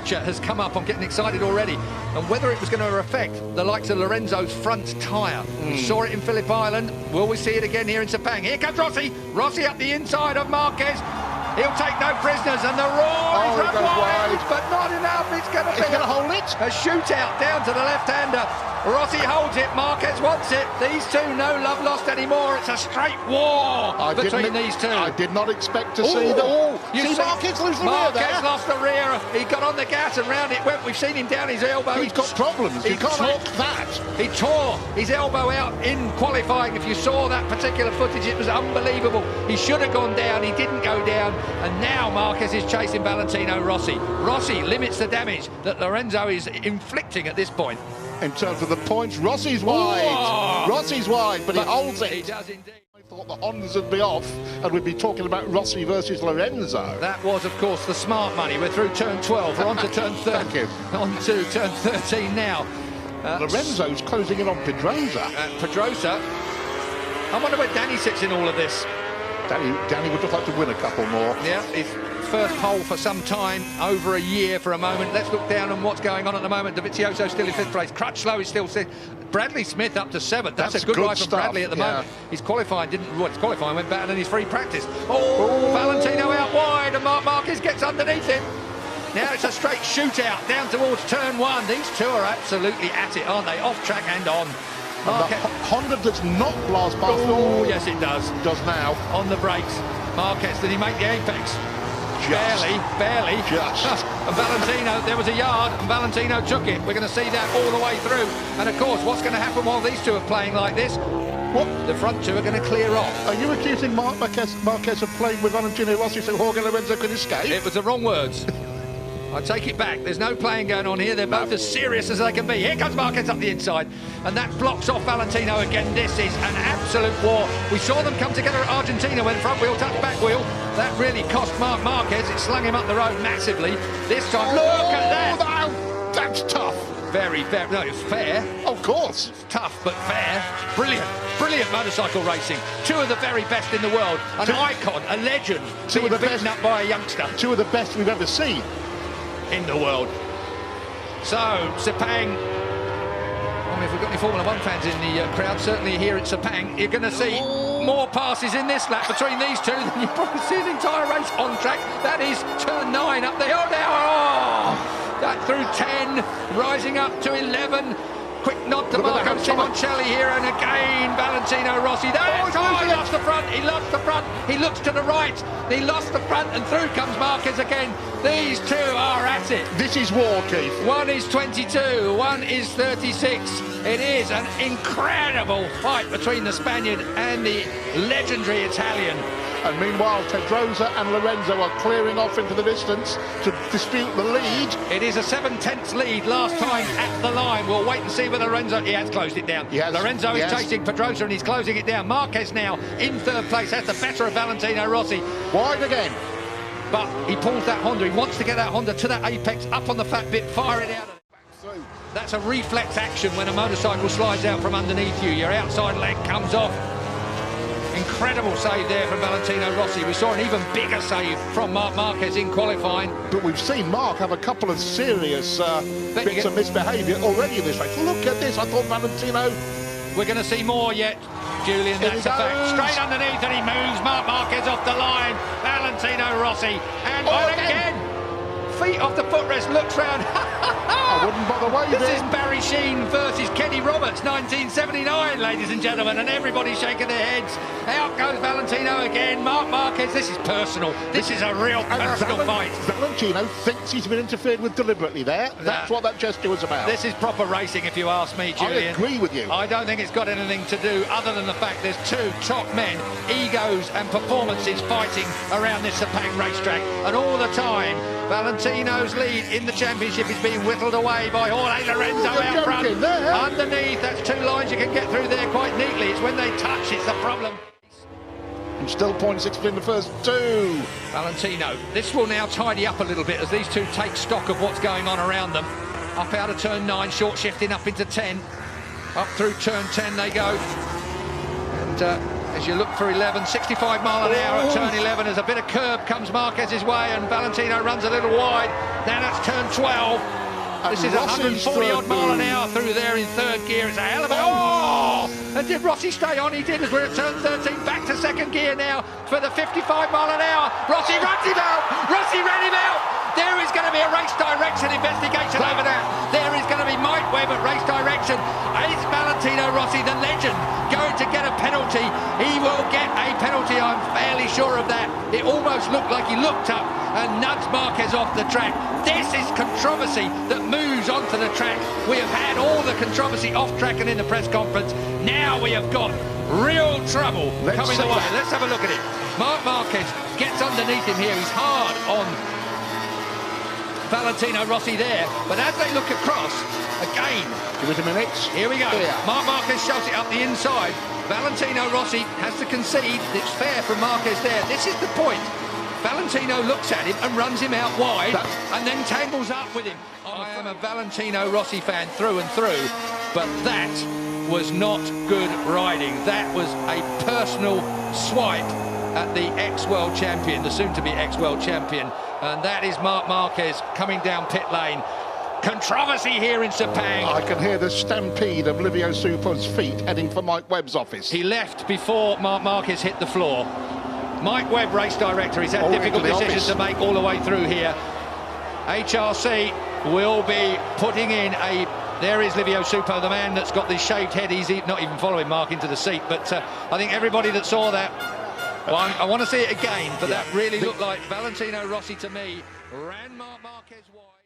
temperature has come up. I'm getting excited already. And whether it was going to affect the likes of Lorenzo's front tyre. We saw it in Phillip Island. Will we see it again here in Sepang? Here comes Rossi. Rossi up the inside of Marquez. He'll take no prisoners, and the roar is run wide, but not enough. It's going to be hold it. A shootout down to the left-hander. Rossi holds it, Marquez wants it. These two, no love lost anymore. It's a straight war between these two. I did not expect to see that. You see Marquez lose the Marquez rear there. lost the rear. He got on the gas and round it went. We've seen him down his elbow. He's got problems. You can't knock that. He tore his elbow out in qualifying. If you saw that particular footage, it was unbelievable. He should have gone down. He didn't go down. And now Marquez is chasing Valentino Rossi. Rossi limits the damage that Lorenzo is inflicting at this point. In terms of the points, Rossi's wide. Oh! Rossi's wide, but he holds it. He does indeed. I thought the Hondas would be off, and we'd be talking about Rossi versus Lorenzo. That was, of course, the smart money. We're through turn 12. We're on to turn 13. Thank you. On to turn 13 now. Lorenzo's closing in on Pedrosa. Pedrosa. I wonder where Danny sits in all of this. Danny would just like to win a couple more. Yeah, his first pole for some time, over a year for a moment. Let's look down on what's going on at the moment. Dovizioso still in 5th place. Crutchlow is still 6th. Bradley Smith up to 7th. That's a good ride from Bradley at the moment. His qualifying his qualifying went better than his free practice. Valentino out wide, and Marc Marquez gets underneath him. Now it's a straight shootout down towards turn 1. These two are absolutely at it, aren't they? Off track and on. Honda does not blast past. Oh, yes, it does. Does now. On the brakes. Marquez, did he make the apex? Barely. Just. And Valentino, there was a yard, and Valentino took it. We're going to see that all the way through. And, of course, what's going to happen while these two are playing like this? What? The front two are going to clear off. Are you accusing Marquez of playing with Valentino Rossi so Jorge Lorenzo could escape? It was the wrong words. I take it back. There's no playing going on here. They're both as serious as they can be. Here comes Marquez up the inside, and that blocks off Valentino again. This is an absolute war. We saw them come together at Argentina when front wheel touched back wheel. That really cost Marc Marquez. It slung him up the road massively. This time, look at that. No, that's tough. Very, no, it's fair. Of course. It's tough, but fair. Brilliant motorcycle racing. Two of the very best in the world. An icon, a legend, being beaten up by a youngster. Two of the best we've ever seen in the world. So, Sepang, I mean, if we've got any Formula 1 fans in the crowd, certainly here at Sepang, you're going to see more passes in this lap between these two than you probably see the entire race on track. That is turn 9 up there. That through 10, rising up to 11. Quick nod to Marco Simoncelli here, and again Valentino Rossi. He lost the front, he looks to the right, he lost the front, and through comes Marquez again. These two are at it. This is war, Keith. One is 22, one is 36. It is an incredible fight between the Spaniard and the legendary Italian. And meanwhile, Pedrosa and Lorenzo are clearing off into the distance to dispute the lead. It is a 7/10 lead last time at the line. We'll wait and see whether Lorenzo... He has closed it down. Lorenzo is chasing Pedrosa and he's closing it down. Marquez now in 3rd place. Has the better of Valentino Rossi. Wide again. But he pulls that Honda. He wants to get that Honda to that apex, up on the fat bit, fire it out. That's a reflex action when a motorcycle slides out from underneath you. Your outside leg comes off. Incredible save there from Valentino Rossi. We saw an even bigger save from Marc Marquez in qualifying. But we've seen Marc have a couple of serious bits of misbehaviour already in this race. Look at this. I thought Valentino... We're going to see more yet, Julian. That's a fact. Straight underneath, and he moves Marc Marquez off the line. Valentino Rossi. And again. Feet off the footrest, looks round. I wouldn't bother waiting. This is Barry Sheen versus Kenny Roberts, 1979, ladies and gentlemen, and everybody's shaking their heads. Out goes Valentino again. Marc Marquez, this is personal. This is a real personal fight. Valentino thinks he's been interfered with deliberately there. That's what that gesture was about. This is proper racing, if you ask me, Julian. I agree with you. I don't think it's got anything to do other than the fact there's two top men, egos and performances fighting around this Sepang racetrack, and all the time Valentino's lead in the championship is being whittled away by Jorge Lorenzo out front. Underneath, that's 2 lines you can get through there quite neatly. It's when they touch, it's the problem. And still 0.6 in the first 2. Valentino, this will now tidy up a little bit as these two take stock of what's going on around them. Up out of turn 9, short shifting up into 10. Up through turn 10 they go. And as you look for 11, 65 mile an hour at turn 11, as a bit of curb comes Marquez's way and Valentino runs a little wide. Now that's turn 12. This is 140 odd mile an hour through there in third gear. It's a hell of a... Oh! And did Rossi stay on? He did, as we're at turn 13, back to second gear now for the 55 mile an hour. Rossi runs him out! Rossi ran him out! There is going to be a race direction investigation over that. There is going to be Mike Webb at race direction. Is Valentino Rossi, the legend, going to get a penalty? He will get a penalty, I'm fairly sure of that. It almost looked like he looked up and nudged Marquez off the track. This is controversy that moves onto the track. We have had all the controversy off track and in the press conference. Now we have got real trouble coming the way. Let's have a look at it. Marc Marquez gets underneath him here. He's hard on Valentino Rossi there, but as they look across, again, give it a minute. Here we go. Yeah. Marc Marquez shoves it up the inside. Valentino Rossi has to concede. It's fair from Marquez there. This is the point. Valentino looks at him and runs him out wide and then tangles up with him. I am a Valentino Rossi fan through and through, but that was not good riding. That was a personal swipe at the ex-world champion, the soon-to-be ex-world champion, and that is Marc Marquez coming down pit lane. Controversy here in Sepang. I can hear the stampede of Livio Super's feet heading for Mike Webb's office. He left before Marc Marquez hit the floor. Mike Webb, race director, he's had difficult decisions to make all the way through here. HRC will be putting in a... There is Livio Supo, the man that's got the shaved head. He's not even following Marc into the seat, but I think everybody that saw that, well, I want to see it again, but that really looked like Valentino Rossi to me ran Marc Marquez wide.